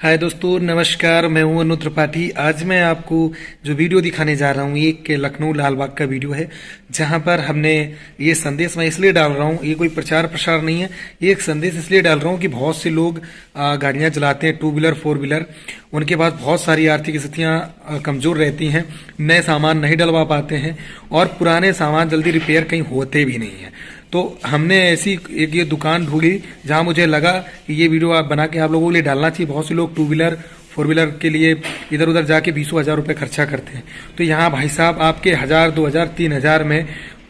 हाय दोस्तों, नमस्कार। मैं हूं अनु त्रिपाठी। आज मैं आपको जो वीडियो दिखाने जा रहा हूं, ये एक लखनऊ लालबाग का वीडियो है, जहां पर हमने ये संदेश मैं इसलिए डाल रहा हूं, ये कोई प्रचार प्रसार नहीं है, ये एक संदेश इसलिए डाल रहा हूं कि बहुत से लोग गाड़ियां चलाते हैं, 2 व्हीलर 4 व्हीलर, उनके पास बहुत सारी आर्थिक स्थितियां कमजोर रहती हैं, नए सामान नहीं डलवा पाते हैं और पुराने सामान जल्दी रिपेयर कहीं होते भी नहीं है। तो हमने ऐसी एक ये दुकान ढूंढी जहां मुझे लगा कि ये वीडियो आप बना के आप लोगों के लिए डालना चाहिए। बहुत से लोग 2 व्हीलर 4 व्हीलर के लिए इधर उधर जाके 20,000 रुपए खर्चा करते हैं। तो यहाँ भाई साहब आपके 1,000 2,000 3,000 में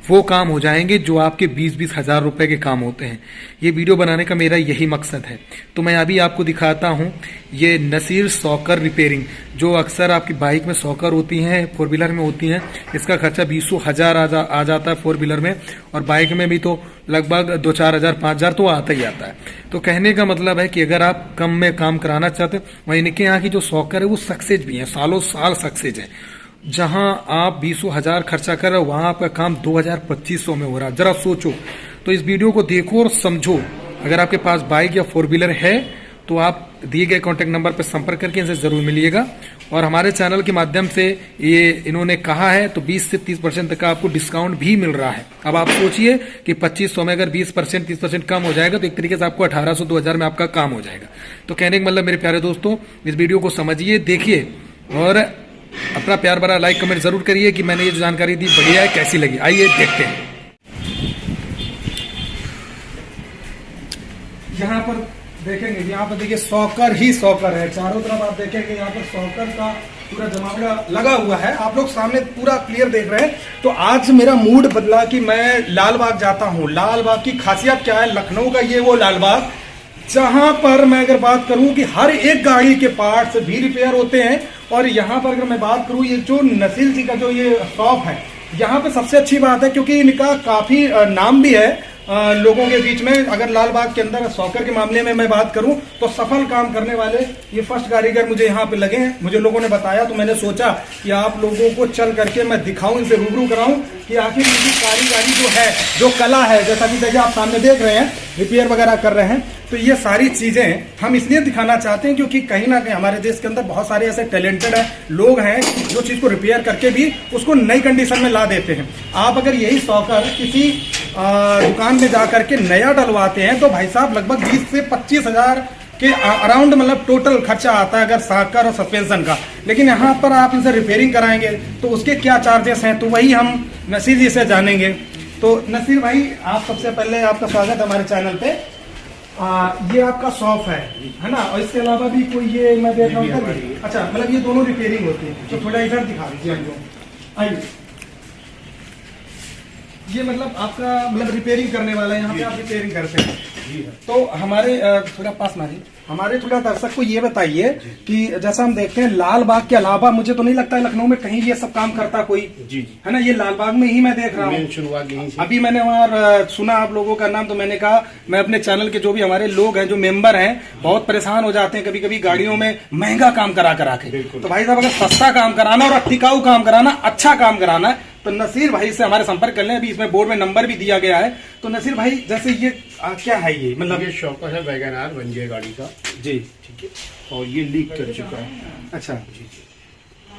वो काम हो जाएंगे जो आपके 20-20 हजार रुपए के काम होते हैं। ये वीडियो बनाने का मेरा यही मकसद है। तो मैं अभी आपको दिखाता हूँ ये नसीर सॉकर रिपेयरिंग, जो अक्सर आपकी बाइक में सॉकर होती हैं, 4 व्हीलर में होती हैं। इसका खर्चा 20,000 आ जाता है 4 व्हीलर में, और बाइक में भी तो लगभग 2-4 हजार 5 हजार तो आता ही आता है। तो कहने का मतलब है कि अगर आप कम में काम कराना चाहते हैं, वहीं इनके यहाँ की जो सॉकर है वो सक्सेस भी है, सालों साल सक्सेस है। जहां आप 20,000 खर्चा कर रहे हो, वहां आपका काम 2,000-2,500 में हो रहा है। जरा सोचो। तो इस वीडियो को देखो और समझो। अगर आपके पास बाइक या 4 व्हीलर है तो आप दिए गए कॉन्टेक्ट नंबर पर संपर्क करके इनसे जरूर मिलिएगा। और हमारे चैनल के माध्यम से ये इन्होंने कहा है तो 20 से 30% तक का आपको डिस्काउंट भी मिल रहा है। अब आप सोचिए कि 2,500 में अगर 20% 30% कम हो जाएगा तो एक तरीके से आपको 1,800-2,000 में आपका काम हो जाएगा। तो कहने का मतलब मेरे प्यारे दोस्तों, इस वीडियो को समझिए, देखिए और अपना प्यार भरा लाइक कमेंट जरूर करिए कि मैंने ये जो जानकारी दी बढ़िया है, कैसी लगी। आइए देखते हैं। यहाँ पर देखेंगे, यहाँ पर देखिए सॉकर ही सॉकर है, चारों तरफ आप देखेंगे यहाँ पर सॉकर का पूरा जमावड़ा लगा हुआ है। आप लोग सामने पूरा क्लियर देख रहे हैं। तो आज मेरा मूड बदला कि मैं लालबाग जाता हूँ। लालबाग की खासियत क्या है? लखनऊ का ये वो लालबाग जहां पर मैं अगर बात करूं कि हर एक गाड़ी के पार्ट्स भी रिपेयर होते हैं। और यहाँ पर अगर मैं बात करूं, ये जो नसीर जी का जो ये शॉप है, यहाँ पे सबसे अच्छी बात है क्योंकि इनका काफी नाम भी है लोगों के बीच में। अगर लालबाग के अंदर सॉकर के मामले में मैं बात करूं तो सफल काम करने वाले ये फर्स्ट कारीगर मुझे यहाँ पे लगे हैं। मुझे लोगों ने बताया तो मैंने सोचा कि आप लोगों को चल करके मैं दिखाऊं, इनसे रूबरू कराऊं कि आखिर इनकी कारीगरी जो है, जो कला है, जैसा कि देखिए आप सामने देख रहे हैं रिपेयर वगैरह कर रहे हैं। तो ये सारी चीजें हम इसलिए दिखाना चाहते हैं क्योंकि कहीं ना कहीं हमारे देश के अंदर बहुत सारे ऐसे टैलेंटेड लोग हैं जो चीज को रिपेयर करके भी उसको नई कंडीशन में ला देते हैं। आप अगर यही सॉकर किसी दुकान में जाकर के नया डलवाते हैं तो भाई साहब लगभग 20 से 25 हजार के अराउंड मतलब टोटल खर्चा आता है अगर सॉकर और सस्पेंशन का। लेकिन यहाँ पर आप इनसे रिपेयरिंग कराएंगे तो उसके क्या चार्जेस हैं, तो वही हम नसीर जी से जानेंगे। तो नसीर भाई, आप सबसे पहले आपका स्वागत है हमारे चैनल पे। ये आपका शॉप है ना? और इसके अलावा भी कोई ये मैं देख रहा हूँ। अच्छा, मतलब ये दोनों रिपेयरिंग होती है। तो थोड़ा इधर दिखा दीजिए हमको। आइए, ये मतलब आपका मतलब रिपेयरिंग करने वाला है, यहाँ पे आप रिपेयरिंग करते हैं। तो हमारे थोड़ा पास मारिए, हमारे थोड़ा दर्शक को ये बताइए कि जैसा हम देखते हैं लालबाग के अलावा मुझे तो नहीं लगता है लखनऊ में कहीं ये सब काम करता कोई, जी है ना? ये लालबाग में ही मैं देख रहा हूँ। शुरुआत यहीं से। अभी मैंने वहाँ सुना आप लोगों का नाम, तो मैंने कहा मैं अपने चैनल के जो भी हमारे लोग हैं, जो मेंबर हैं, बहुत परेशान हो जाते हैं कभी कभी गाड़ियों में महंगा काम करा के। तो भाई साहब, अगर सस्ता काम कराना और टिकाऊ काम कराना, अच्छा काम कराना है तो नसीर भाई से हमारे संपर्क कर लें। अभी इसमें बोर्ड में नंबर भी दिया गया है। तो नसीर भाई, जैसे ये क्या है? ये मतलब ये शॉकर है वैगनआर 1J गाड़ी का जी, ठीक है। और ये लीक कर चुका है। अच्छा जी।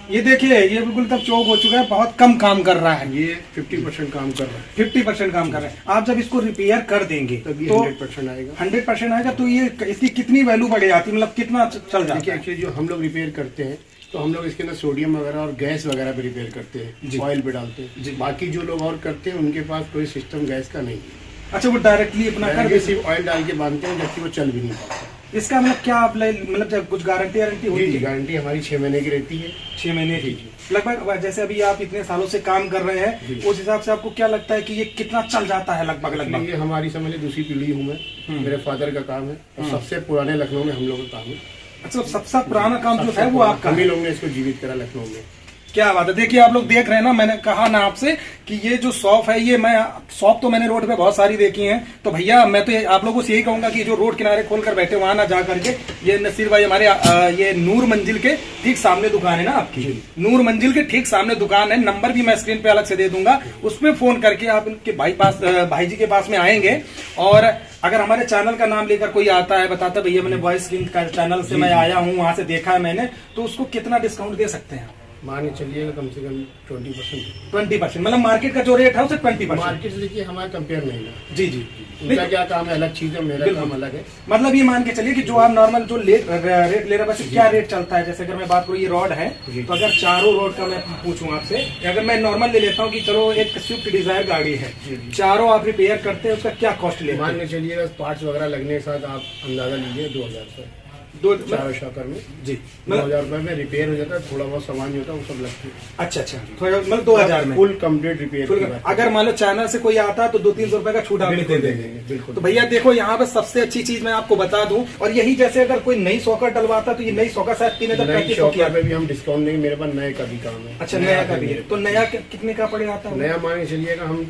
ये देखिए, ये बिल्कुल तब चौक हो चुका है, बहुत कम काम कर रहा है। ये 50% काम कर रहा है। 50% काम कर रहा है। आप जब इसको रिपेयर कर देंगे तो 100% आएगा। 100% आएगा। तो ये इसकी कितनी वैल्यू बढ़ जाती है, मतलब कितना चल जाता है? देखिए, जो हम लोग रिपेयर करते हैं तो हम लोग इसके अंदर सोडियम वगैरह और गैस वगैरह पे रिपेयर करते हैं, ऑयल पे डालते हैं। बाकी जो लोग और करते हैं उनके पास कोई सिस्टम गैस का नहीं है। अच्छा, वो डायरेक्टली अपना कर सिर्फ ऑयल डाल के बांधते हैं, जबकि वो चल भी नहीं पाता। इसका मतलब क्या आप मतलब जब कुछ गारंटी होती है? गारंटी हमारी 6 महीने की रहती है। 6 महीने की लगभग। जैसे अभी आप इतने सालों से काम कर रहे हैं, उस हिसाब से आपको क्या लगता है कि ये कितना चल जाता है लगभग? ये हमारी समझ लीजिए दूसरी पीढ़ी हूँ मैं, मेरे फादर का काम है और सबसे पुराने लखनऊ में हम लोग का काम है। अच्छा, सबसे पुराना काम जो है वो आपका? हम ही लोग ने इसको जीवित करा लखनऊ में। क्या बात है। देखिए आप लोग देख रहे हैं ना, मैंने कहा ना आपसे कि ये जो शॉप है, ये मैं शॉप तो मैंने रोड पे बहुत सारी देखी हैं, तो भैया मैं तो आप लोगों से यही कहूंगा कि जो रोड किनारे खोल कर बैठे वहां ना जा करके, ये नसीर भाई हमारे ये नूर मंजिल के ठीक सामने दुकान है ना आपकी, नूर मंजिल के ठीक सामने दुकान है। नंबर भी मैं स्क्रीन पे अलग से दे दूंगा, उसमें फोन करके आप उनके भाई जी के पास में आएंगे। और अगर हमारे चैनल का नाम लेकर कोई आता है, बताता भैया मैंने वॉइस किंग का चैनल से मैं आया हूँ, वहां से देखा है मैंने, तो उसको कितना डिस्काउंट दे सकते हैं? मान के चलिएगा कम से कम 20%। 20%, मतलब मार्केट का जो रेट है उसे 20%। मार्केट से देखिए हमारा कंपेयर नहीं है। जी जी, उनका क्या काम है अलग चीज है, मेरा काम अलग है। मतलब ये मान के चलिए कि जो आप नॉर्मल जो रेट ले रहे हैं, वैसे क्या रेट चलता है? जैसे अगर मैं बात करूँ, ये रॉड है, तो अगर चारों रॉड का मैं पूछूं आपसे, अगर मैं नॉर्मल ले लेता हूँ कि चलो एक स्विफ्ट डिजायर गाड़ी है, चारों आप रिपेयर करते हैं, उसका क्या कॉस्ट लेते हैं? मान के चलिएगा पार्ट्स वगैरह लगने के साथ आप अंदाजा लीजिए 2000 से चारों शॉकर में जी, 2000 रुपए में रिपेयर हो जाता है। थोड़ा बहुत सामान जो होता है वो सब लगती है। अच्छा अच्छा, थोड़ा मतलब 2000 में फुल कंप्लीट रिपेयर। अगर मान लो चैनल से कोई आता है तो 200-300 रुपए का छूट आप दे देंगे। बिल्कुल। तो भैया देखो यहाँ पे सबसे अच्छी चीज मैं आपको बता दूं, और यही जैसे अगर कोई नई सॉकर डलवाता तो ये नई सॉकर शायद 3035 पे भी हम डिस्काउंट देंगे। मेरे पास नए का भी काम है। अच्छा, नया का भी है, तो नया कितने का पड़ेगा आता है? नया मान के चलिएगा हम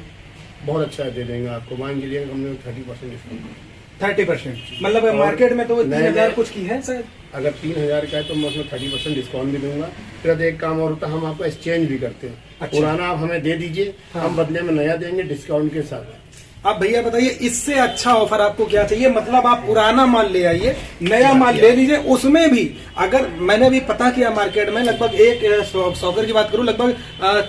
बहुत अच्छा दे देंगे आपको। मान के चलिएगा हमने 30% डिस्काउंट। 30%, मतलब मार्केट में तो 3000 कुछ की है सर। अगर 3000 का है तो मैं उसमें 30% डिस्काउंट भी दूंगा। फिर एक काम और होता है, हम आपको एक्सचेंज भी करते हैं। अच्छा। पुराना आप हमें दे दीजिए, हम बदले में नया देंगे डिस्काउंट के साथ। आप भैया बताइए, इससे अच्छा ऑफर आपको क्या चाहिए? मतलब आप पुराना माल ले आइए, नया माल ले लीजिए, उसमें भी अगर मैंने भी पता किया मार्केट में लगभग एक सॉकर की बात करूं लगभग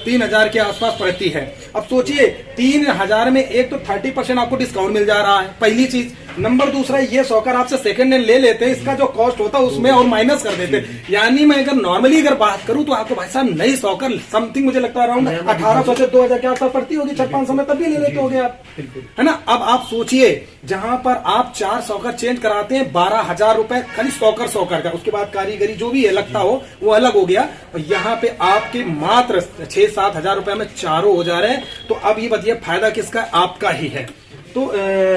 3000 के आसपास पड़ती है। अब सोचिए 3000 में एक तो 30% आपको डिस्काउंट मिल जा रहा है, पहली चीज। नंबर दूसरा, ये सॉकर आपसे सेकंड हैंड ले लेते हैं, इसका जो कॉस्ट होता है उसमें और माइनस कर देते हैं। यानी मैं अगर नॉर्मली अगर बात करूं तो आपको भाई साहब नई सॉकर समथिंग मुझे लगता है अराउंड 1800 से 2000 के आसपास पड़ती होगी। 4-500 में तब भी ले लेते होगे आप, है ना? अब आप सोचिए, जहां पर आप 4 सॉकर चेंज कराते हैं 12,000 रुपए खाली सॉकर का, उसके बाद कारीगरी जो भी है लगता हो वो अलग हो गया, और यहाँ पे आपके मात्र 6-7 हजार रुपए में चारों हो जा रहे हैं। तो अब ये बताइए फायदा किसका? आपका ही है। तो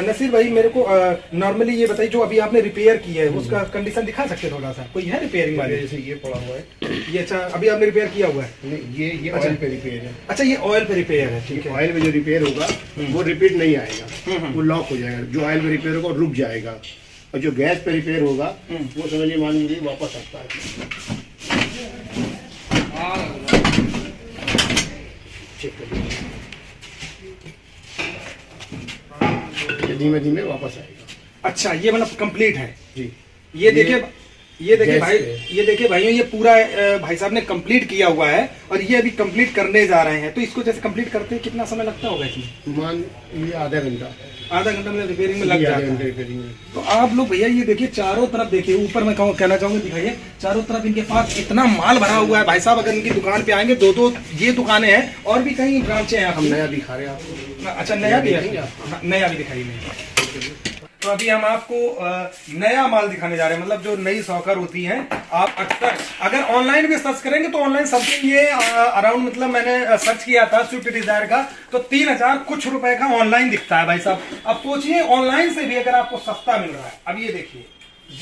नसीर भाई मेरे को नॉर्मली ये बताइए, जो अभी आपने रिपेयर किया है उसका कंडीशन दिखा सकते हैं थोड़ा सा? कोई है रिपेयरिंग वाले? जैसे ये पड़ा हुआ है, ये अच्छा अभी आपने रिपेयर किया हुआ है? ये ऑयल पे रिपेयर है। अच्छा, ये ऑयल पे रिपेयर है, ठीक है। ऑयल में जो रिपेयर होगा वो रिपीट नहीं आएगा, वो लॉक हो जाएगा। जो ऑयल पे रिपेयर होगा रुक जाएगा, और जो गैस पे रिपेयर होगा वो समझिए मान लीजिए वापस आता है। चेक करिए, धीमे धीमे वापस आएगा। अच्छा, ये मतलब कंप्लीट है जी। ये देखिए भाई, है। ये देखिए भाइयों, ये पूरा भाई साहब ने कंप्लीट किया हुआ है, और ये अभी कंप्लीट करने जा रहे हैं। तो इसको जैसे कंप्लीट करते हैं कितना समय लगता होगा इसमें? मान ये आधा घंटा में रिपेयरिंग में लग जाता है। रिपेयरिंग में। तो आप लोग भैया ये देखिए चारों तरफ देखिए, ऊपर मैं कहना चाहूंगा दिखाइए, चारों तरफ इनके पास इतना माल भरा हुआ है भाई साहब। अगर इनकी दुकान पे आएंगे, दो ये दुकानें हैं और भी कहीं ब्रांचें हैं। हम नया दिखा रहे हैं आपको। अच्छा, नया भी है, नया भी दिखाइए। तो अभी हम आपको नया माल दिखाने जा रहे हैं, मतलब जो नई सॉकर होती है। आप अक्सर अगर ऑनलाइन भी सर्च करेंगे तो ऑनलाइन समथिंग ये अराउंड, मतलब मैंने सर्च किया था स्विफ्ट डिजायर का, तो 3000 कुछ रुपए का ऑनलाइन दिखता है भाई साहब। अब सोचिए ऑनलाइन से भी अगर आपको सस्ता मिल रहा है। अब ये देखिए,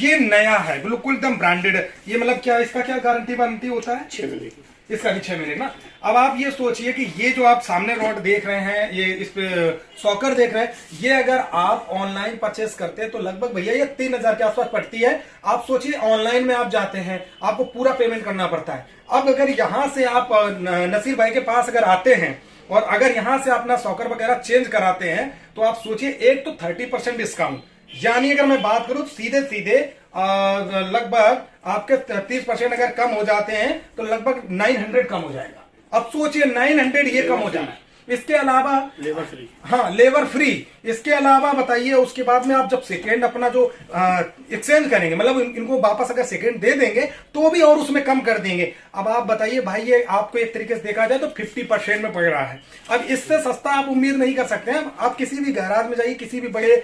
ये नया है, बिल्कुल एकदम ब्रांडेड। ये मतलब क्या, इसका क्या गारंटी वारंटी होता है? 6 महीने की। इसका भी 6 महीने ना। अब आप ये सोचिए कि ये जो आप सामने रॉड देख रहे हैं, ये इस पे सॉकर देख रहे हैं, ये अगर आप ऑनलाइन परचेस करते हैं तो लगभग भैया ये 3000 के आसपास पड़ती है। आप सोचिए ऑनलाइन में आप जाते हैं, आपको पूरा पेमेंट करना पड़ता है। अब अगर यहां से आप नसीर भाई के पास अगर आते हैं और अगर यहां से अपना सॉकर वगैरह चेंज कराते हैं, तो आप सोचिए एक तो 30% डिस्काउंट, यानी अगर मैं बात करूं तो सीधे सीधे लगभग आपके 30% अगर कम हो जाते हैं तो लगभग 900 कम हो जाएगा। अब सोचिए 900 ये कम हो जा रहा है। इसके अलावा लेबर फ्री, हाँ लेबर फ्री। इसके अलावा बताइए, उसके बाद में आप जब सेकेंड अपना जो एक्सचेंज करेंगे, मतलब इनको वापस अगर सेकेंड दे देंगे तो भी और उसमें कम कर देंगे। अब आप बताइए भाई, ये आपको एक तरीके से देखा जाए तो 50% में पड़ रहा है। अब इससे सस्ता आप उम्मीद नहीं कर सकते हैं। आप किसी भी गैराज में जाइए, किसी भी बड़े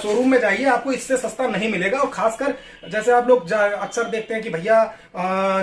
शोरूम में जाइए, आपको इससे सस्ता नहीं मिलेगा। और खासकर जैसे आप लोग अक्सर देखते हैं कि भैया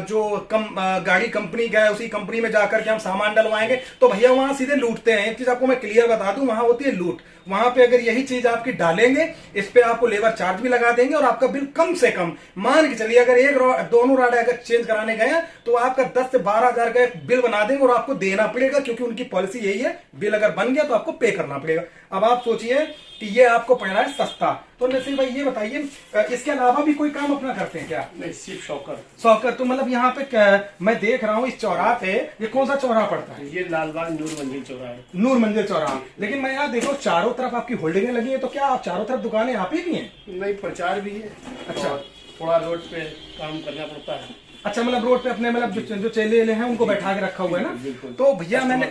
जो गाड़ी कंपनी गए, उसी कंपनी में जाकर के हम सामान डलवाएंगे तो भैया वहां सीधे लूट लूटते हैं। एक चीज आपको मैं क्लियर बता दूं, वहां होती है लूट। वहां पे अगर यही चीज आपकी डालेंगे, इस पे आपको लेबर चार्ज भी लगा देंगे और आपका बिल कम से कम, मान के चलिए अगर दोनों रॉड अगर चेंज कराने गए तो आपका 10 से 12,000 का बिल बना देंगे और आपको देना पड़ेगा, क्योंकि उनकी पॉलिसी यही है, बिल अगर बन गया तो आपको पे करना पड़ेगा। अब आप सोचिए कि ये आपको पड़ रहा है सस्ता। तो नसीर भाई ये बताइए, इसके अलावा भी कोई काम अपना करते हैं क्या? नहीं, सिर्फ शॉकर। शॉकर तो मतलब यहाँ पे मैं देख रहा हूँ इस चौराहे पे, ये कौन सा चौराहा पड़ता है? ये लालबाग नूर मंजिल चौराहा है। नूर मंजिल चौराहा। लेकिन मैं यहाँ देखो चारों तरफ आपकी होल्डिंगें लगी है, तो क्या आप चारों तरफ दुकानें आप ही की हैं? नहीं, प्रचार भी है। अच्छा। थोड़ा रोड पे काम करना पड़ता है। अच्छा, मतलब रोड पे अपने मतलब जो चेले हैं उनको बैठा के रखा हुआ है ना। तो भैया मैंने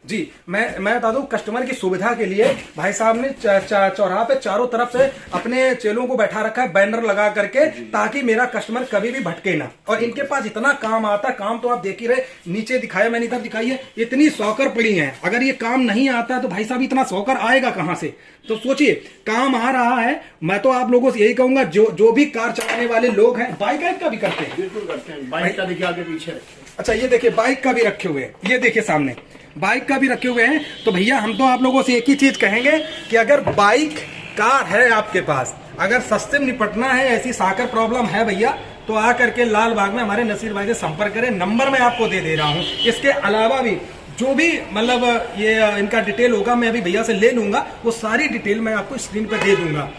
जी मैं बता दूं, कस्टमर की सुविधा के लिए भाई साहब ने चौराहा पे चारों तरफ से अपने चेलों को बैठा रखा है, बैनर लगा करके, ताकि मेरा कस्टमर कभी भी भटके ना। और इनके पास इतना काम आता है, काम तो आप देख ही रहे, नीचे दिखाया मैंने, इधर दिखाई है, इतनी सॉकर पड़ी है। अगर ये काम नहीं आता तो भाई साहब इतना सॉकर आएगा कहां से? तो सोचिए, काम आ रहा है। मैं तो आप लोगों से यही कहूंगा, जो भी कार चलाने वाले लोग हैं, बाइक का भी करते हैं। बिल्कुल करते हैं। बाइक का देखिए आगे पीछे रखे। अच्छा, ये देखिए बाइक का भी रखे हुए हैं, ये देखिए सामने बाइक का भी रखे हुए हैं। तो भैया हम तो आप लोगों से एक ही चीज कहेंगे कि अगर बाइक कार है आपके पास, अगर सस्ते में निपटना है, ऐसी साकर प्रॉब्लम है भैया, तो आकर के लाल बाग में हमारे नसीर भाई से संपर्क करें। नंबर मैं आपको दे रहा हूं। इसके अलावा भी जो भी मतलब ये इनका डिटेल होगा, मैं अभी भैया से ले लूंगा, वो सारी डिटेल मैं आपको स्क्रीन पर दे दूंगा।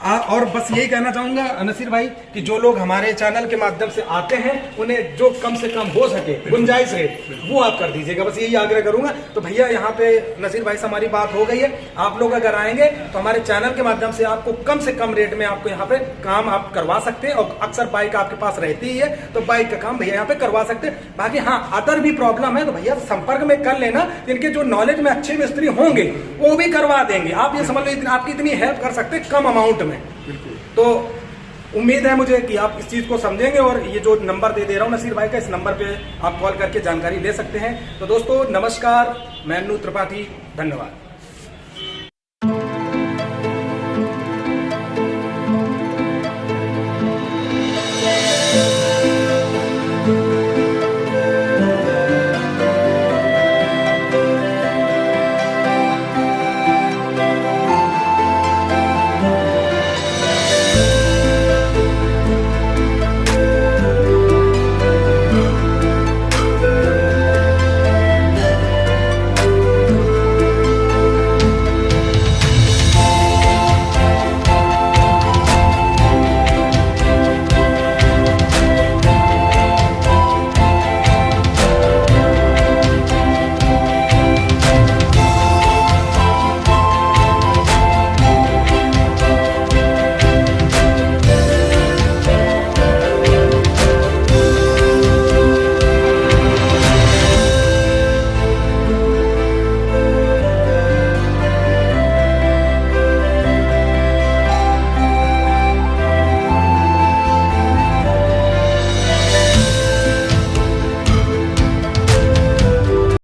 और बस यही कहना चाहूंगा नसीर भाई कि जो लोग हमारे चैनल के माध्यम से आते हैं, उन्हें जो कम से कम हो सके गुंजाइश है वो आप कर दीजिएगा, बस यही आग्रह करूंगा। तो भैया यहाँ पे नसीर भाई से हमारी बात हो गई है। आप लोग अगर आएंगे तो हमारे चैनल के माध्यम से आपको कम से कम रेट में आपको यहाँ पे काम आप करवा सकते हैं। और अक्सर बाइक आपके पास रहती ही है, तो बाइक का काम भैया यहाँ पे करवा सकते हैं। बाकी हाँ, अदर भी प्रॉब्लम है तो भैया संपर्क में कर लेना। इनके जो नॉलेज में अच्छे मिस्त्री होंगे वो भी करवा देंगे। आप ये समझ लो, आपकी इतनी हेल्प कर सकते हैं कम अमाउंट में। तो उम्मीद है मुझे कि आप इस चीज को समझेंगे। और ये जो नंबर दे रहा हूं नसीर भाई का, इस नंबर पे आप कॉल करके जानकारी ले सकते हैं। तो दोस्तों नमस्कार, मैं अन्नू त्रिपाठी, धन्यवाद।